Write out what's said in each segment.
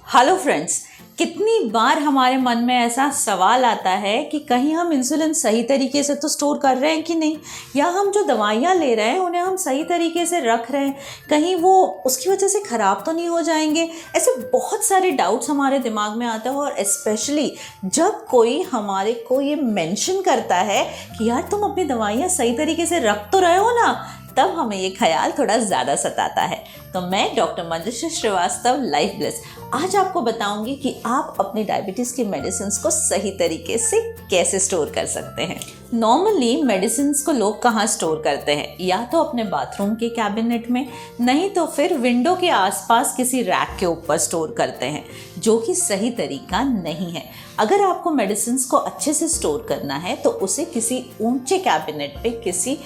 Hello friends, कितनी बार हमारे मन में ऐसा सवाल आता है कि कहीं हम इंसुलिन सही तरीके से तो स्टोर कर रहे हैं कि नहीं, या हम जो दवाइयाँ ले रहे हैं उन्हें हम सही तरीके से रख रहे हैं, कहीं वो उसकी वजह से ख़राब तो नहीं हो जाएंगे। ऐसे बहुत सारे डाउट्स हमारे दिमाग में आते हैं और स्पेशली जब कोई हमारे को ये मेंशन करता है कि यार तुम अपनी दवाइयाँ सही तरीके से रख तो रहे हो ना, तब हमें ये ख्याल थोड़ा ज़्यादा सताता है। तो मैं डॉक्टर मंजुषा श्रीवास्तव, लाइफ ब्लिस, आज आपको बताऊंगी कि आप अपनी डायबिटीज़ की मेडिसिन को सही तरीके से कैसे स्टोर कर सकते हैं। नॉर्मली मेडिसिन को लोग कहाँ स्टोर करते हैं? या तो अपने बाथरूम के कैबिनेट में, नहीं तो फिर विंडो के आसपास किसी रैक के ऊपर स्टोर करते हैं, जो कि सही तरीका नहीं है। अगर आपको मेडिसिन को अच्छे से स्टोर करना है तो उसे किसी ऊंचे कैबिनेट पे, किसी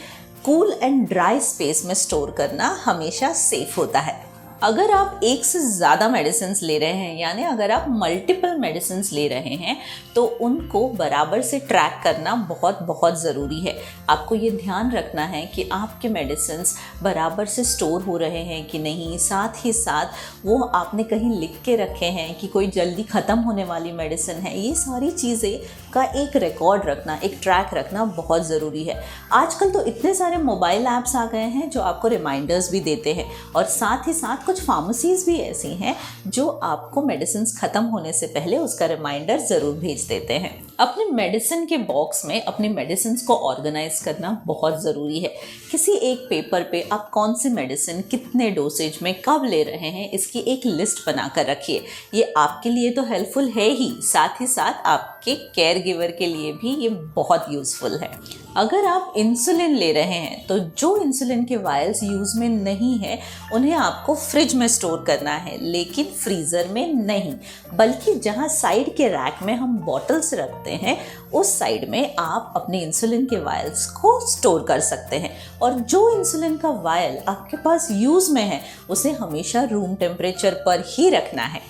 कूल एंड ड्राई स्पेस में स्टोर करना हमेशा सेफ होता है। अगर आप एक से ज़्यादा मेडिसिन ले रहे हैं, यानी अगर आप मल्टीपल मेडिसिन ले रहे हैं, तो उनको बराबर से ट्रैक करना बहुत ज़रूरी है। आपको ये ध्यान रखना है कि आपके मेडिसिन बराबर से स्टोर हो रहे हैं कि नहीं। साथ ही साथ वो आपने कहीं लिख के रखे हैं कि कोई जल्दी ख़त्म होने वाली मेडिसिन है। ये सारी चीज़ें का एक रिकॉर्ड रखना, एक ट्रैक रखना बहुत ज़रूरी है। आजकल तो इतने सारे मोबाइल ऐप्स आ गए हैं जो आपको रिमाइंडर्स भी देते हैं, और साथ ही साथ कुछ फार्मेसीज़ भी ऐसी हैं जो आपको मेडिसिन ख़त्म होने से पहले उसका रिमाइंडर ज़रूर भेज देते हैं। अपने मेडिसिन के बॉक्स में अपनी मेडिसिन को ऑर्गेनाइज करना बहुत ज़रूरी है। किसी एक पेपर पे आप कौन सी मेडिसिन कितने डोसेज में कब ले रहे हैं, इसकी एक लिस्ट बनाकर रखिए। ये आपके लिए तो हेल्पफुल है ही, साथ ही साथ आपके केयर गिवर के लिए भी ये बहुत यूज़फुल है। अगर आप इंसुलिन ले रहे हैं तो जो इंसुलिन के वायल्स यूज़ में नहीं है उन्हें आपको फ्रिज में स्टोर करना है, लेकिन फ्रीज़र में नहीं, बल्कि जहां साइड के रैक में हम बॉटल्स रखते हैं उस साइड में आप अपने इंसुलिन के वायल्स को स्टोर कर सकते हैं। और जो इंसुलिन का वायल आपके पास यूज़ में है उसे हमेशा रूम टेम्परेचर पर ही रखना है।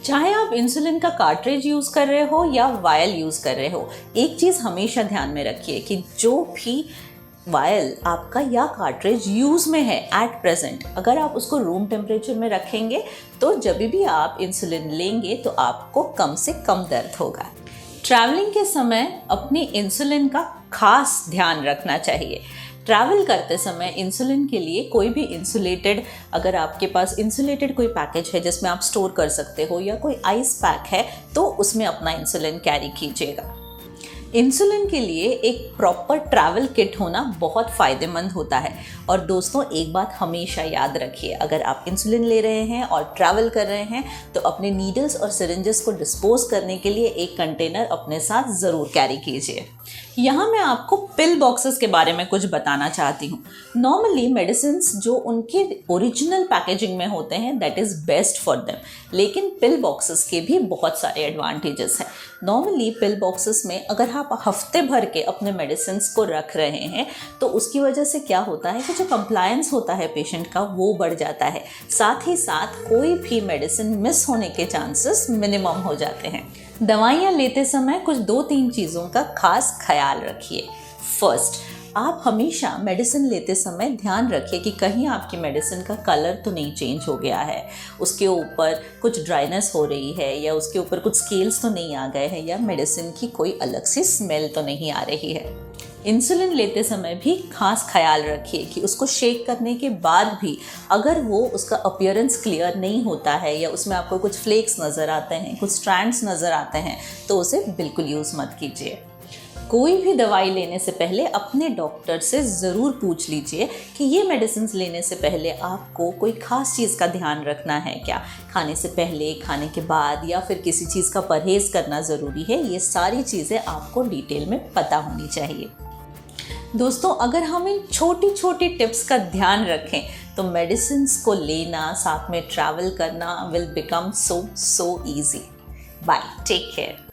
चाहे आप इंसुलिन का कार्ट्रिज यूज़ कर रहे हो या वायल यूज़ कर रहे हो, एक चीज़ हमेशा ध्यान में रखिए कि जो भी वायल आपका या कार्ट्रिज यूज़ में है एट प्रेजेंट, अगर आप उसको रूम टेम्परेचर में रखेंगे तो जब भी आप इंसुलिन लेंगे तो आपको कम से कम दर्द होगा। ट्रैवलिंग के समय अपनी इंसुलिन का खास ध्यान रखना चाहिए। ट्रैवल करते समय इंसुलिन के लिए कोई भी इंसुलेटेड, अगर आपके पास इंसुलेटेड कोई पैकेज है जिसमें आप स्टोर कर सकते हो, या कोई आइस पैक है, तो उसमें अपना इंसुलिन कैरी कीजिएगा। इंसुलिन के लिए एक प्रॉपर ट्रैवल किट होना बहुत फ़ायदेमंद होता है। और दोस्तों, एक बात हमेशा याद रखिए, अगर आप इंसुलिन ले रहे हैं और ट्रैवल कर रहे हैं तो अपने नीडल्स और सिरिंजेस को डिस्पोज करने के लिए एक कंटेनर अपने साथ ज़रूर कैरी कीजिए। यहाँ मैं आपको पिल बॉक्सेस के बारे में कुछ बताना चाहती हूँ। नॉर्मली मेडिसिन्स जो उनके ओरिजिनल पैकेजिंग में होते हैं that is best for them, लेकिन पिल बॉक्सेस के भी बहुत सारे एडवांटेजेस हैं। नॉर्मली पिल बॉक्सेस में अगर आप हफ्ते भर के अपने मेडिसिन्स को रख रहे हैं तो उसकी वजह से क्या होता है कि जो कंप्लायंस होता है पेशेंट का वो बढ़ जाता है। साथ ही साथ कोई भी मेडिसिन मिस होने के चांसेस मिनिमम हो जाते हैं। दवाइयाँ लेते समय कुछ 2-3 चीज़ों का खास ख्याल रखिए। फर्स्ट, आप हमेशा मेडिसिन लेते समय ध्यान रखिए कि कहीं आपकी मेडिसिन का कलर तो नहीं चेंज हो गया है, उसके ऊपर कुछ ड्राइनेस हो रही है, या उसके ऊपर कुछ स्केल्स तो नहीं आ गए हैं, या मेडिसिन की कोई अलग सी स्मेल तो नहीं आ रही है। इंसुलिन लेते समय भी खास ख्याल रखिए कि उसको शेक करने के बाद भी अगर वो उसका अपीयरेंस क्लियर नहीं होता है, या उसमें आपको कुछ फ्लेक्स नज़र आते हैं, कुछ स्ट्रैंड्स नज़र आते हैं, तो उसे बिल्कुल यूज़ मत कीजिए। कोई भी दवाई लेने से पहले अपने डॉक्टर से ज़रूर पूछ लीजिए कि ये मेडिसिन लेने से पहले आपको कोई ख़ास चीज़ का ध्यान रखना है क्या, खाने से पहले, खाने के बाद, या फिर किसी चीज़ का परहेज़ करना ज़रूरी है। ये सारी चीज़ें आपको डिटेल में पता होनी चाहिए। दोस्तों, अगर हम इन छोटी छोटी टिप्स का ध्यान रखें तो मेडिसिन को लेना, साथ में ट्रैवल करना will become so easy. Bye, take care.